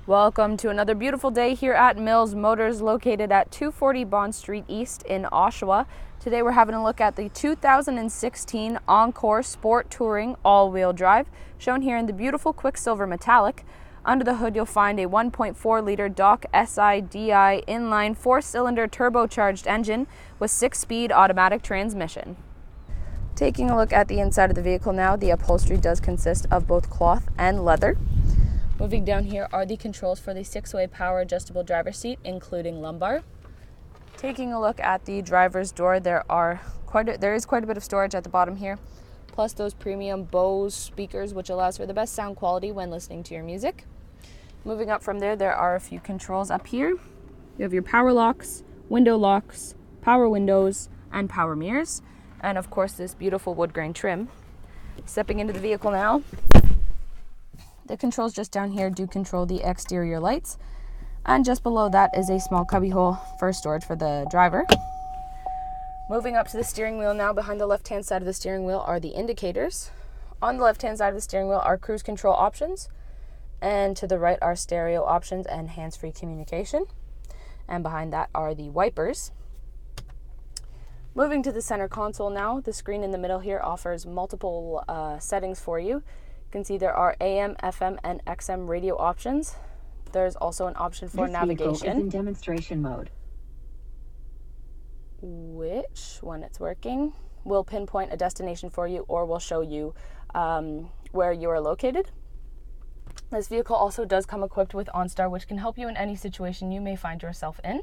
Welcome to another beautiful day here at Mills Motors, located at 240 Bond Street East in Oshawa. Today we're having a look at the 2016 Encore Sport Touring all-wheel drive, shown here in the beautiful Quicksilver Metallic. Under the hood you'll find a 1.4-liter Doc SI DI inline 4-cylinder turbocharged engine with 6-speed automatic transmission. Taking a look at the inside of the vehicle now, the upholstery does consist of both cloth and leather. Moving down here are the controls for the 6-way power adjustable driver's seat, including lumbar. Taking a look at the driver's door, there is quite a bit of storage at the bottom here, plus those premium Bose speakers, which allows for the best sound quality when listening to your music. Moving up from there are a few controls up here. You have your power locks, window locks, power windows, and power mirrors, and of course this beautiful wood grain trim. Stepping into the vehicle now, the controls just down here do control the exterior lights, and just below that is a small cubby hole for storage for the driver. Moving up to the steering wheel now, behind the left hand side of the steering wheel are the indicators. On the left hand side of the steering wheel are cruise control options, and to the right are stereo options and hands-free communication, and behind that are the wipers. Moving to the center console now, the screen in the middle here offers multiple settings for you. You can see there are AM, FM, and XM radio options. There's also an option for navigation. This vehicle is in demonstration mode. Which, when it's working, will pinpoint a destination for you or will show you where you are located. This vehicle also does come equipped with OnStar, which can help you in any situation you may find yourself in.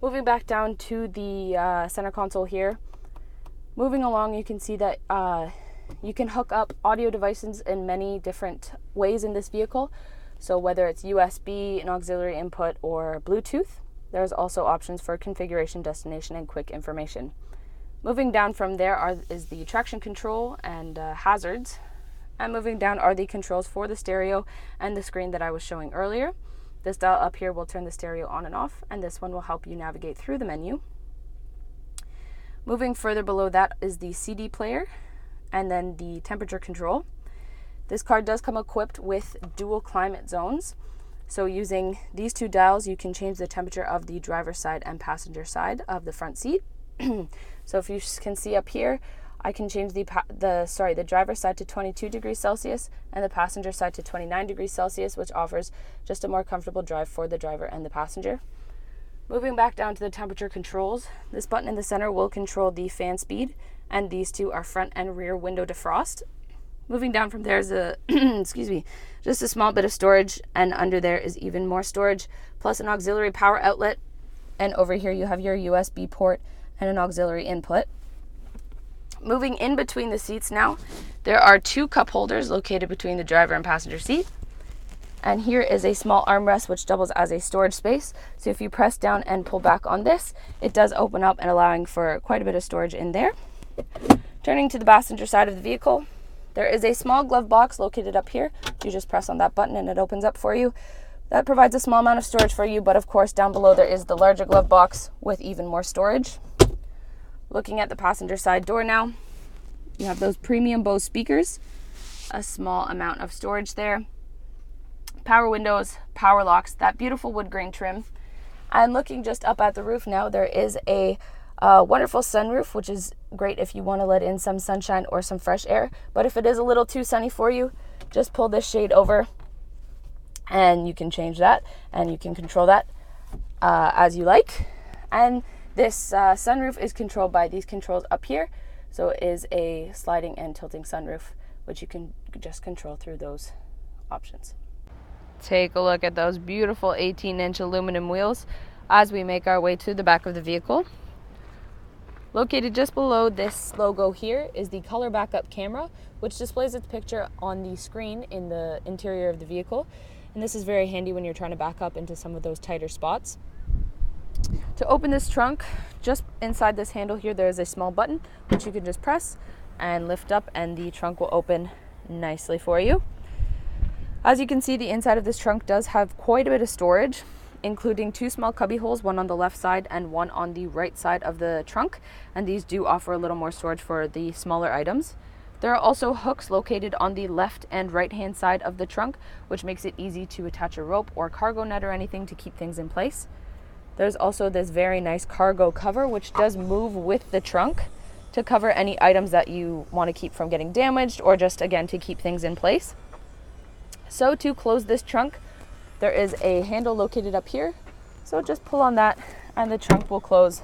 Moving back down to the center console here, moving along, you can see that you can hook up audio devices in many different ways in this vehicle. So whether it's USB, an auxiliary input, or Bluetooth, there's also options for configuration, destination, and quick information. Moving down from there is the traction control and hazards. And moving down are the controls for the stereo and the screen that I was showing earlier. This dial up here will turn the stereo on and off, and this one will help you navigate through the menu. Moving further below that is the CD player, and then the temperature control. This car does come equipped with dual climate zones. So using these two dials, you can change the temperature of the driver's side and passenger side of the front seat. So if you can see up here, I can change the driver's side to 22 degrees Celsius and the passenger side to 29 degrees Celsius, which offers just a more comfortable drive for the driver and the passenger. Moving back down to the temperature controls, this button in the center will control the fan speed, and these two are front and rear window defrost. Moving down from there is just a small bit of storage, and under there is even more storage, plus an auxiliary power outlet, and over here you have your USB port and an auxiliary input. Moving in between the seats now, there are two cup holders located between the driver and passenger seat. And here is a small armrest which doubles as a storage space. So if you press down and pull back on this, it does open up and allowing for quite a bit of storage in there. Turning to the passenger side of the vehicle, there is a small glove box located up here. You just press on that button and it opens up for you. That provides a small amount of storage for you, but of course down below there is the larger glove box with even more storage. Looking at the passenger side door now, you have those premium Bose speakers, a small amount of storage there, power windows, power locks, that beautiful wood grain trim. And looking just up at the roof now, there is a wonderful sunroof, which is great if you want to let in some sunshine or some fresh air. But if it is a little too sunny for you, just pull this shade over and you can change that and you can control that as you like. And this sunroof is controlled by these controls up here. So it is a sliding and tilting sunroof, which you can just control through those options. Take a look at those beautiful 18-inch aluminum wheels as we make our way to the back of the vehicle. Located just below this logo here is the color backup camera, which displays its picture on the screen in the interior of the vehicle. And this is very handy when you're trying to back up into some of those tighter spots. To open this trunk, just inside this handle here, there is a small button which you can just press and lift up, and the trunk will open nicely for you. As you can see, the inside of this trunk does have quite a bit of storage, including two small cubby holes, one on the left side and one on the right side of the trunk, and these do offer a little more storage for the smaller items. There are also hooks located on the left and right hand side of the trunk, which makes it easy to attach a rope or cargo net or anything to keep things in place. There's also this very nice cargo cover, which does move with the trunk to cover any items that you want to keep from getting damaged, or just again to keep things in place. So to close this trunk, there is a handle located up here. So just pull on that and the trunk will close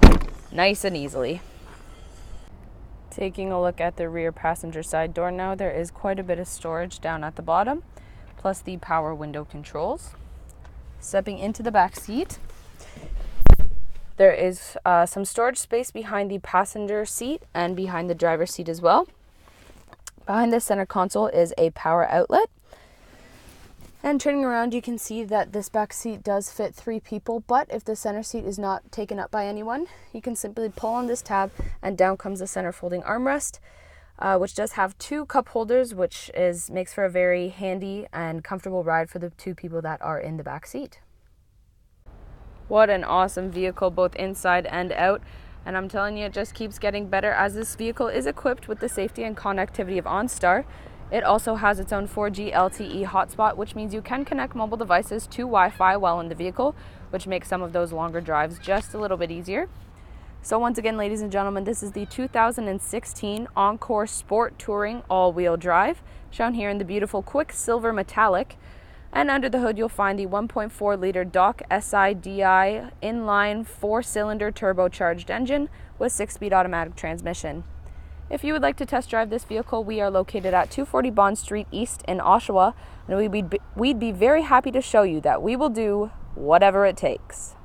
nice and easily. Taking a look at the rear passenger side door now, there is quite a bit of storage down at the bottom, plus the power window controls. Stepping into the back seat, there is some storage space behind the passenger seat and behind the driver's seat as well. Behind the center console is a power outlet. And turning around, you can see that this back seat does fit 3 people, but if the center seat is not taken up by anyone, you can simply pull on this tab and down comes the center folding armrest, which does have 2 cup holders, which makes for a very handy and comfortable ride for the 2 people that are in the back seat. What an awesome vehicle, both inside and out. And I'm telling you, it just keeps getting better as this vehicle is equipped with the safety and connectivity of OnStar. It also has its own 4G LTE hotspot, which means you can connect mobile devices to Wi-Fi while in the vehicle, which makes some of those longer drives just a little bit easier. So once again, ladies and gentlemen, this is the 2016 Encore Sport Touring all-wheel drive, shown here in the beautiful Quicksilver Metallic. And under the hood, you'll find the 1.4-liter DOC SI-DI inline 4-cylinder turbocharged engine with 6-speed automatic transmission. If you would like to test drive this vehicle, we are located at 240 Bond Street East in Oshawa, and we'd be very happy to show you that we will do whatever it takes.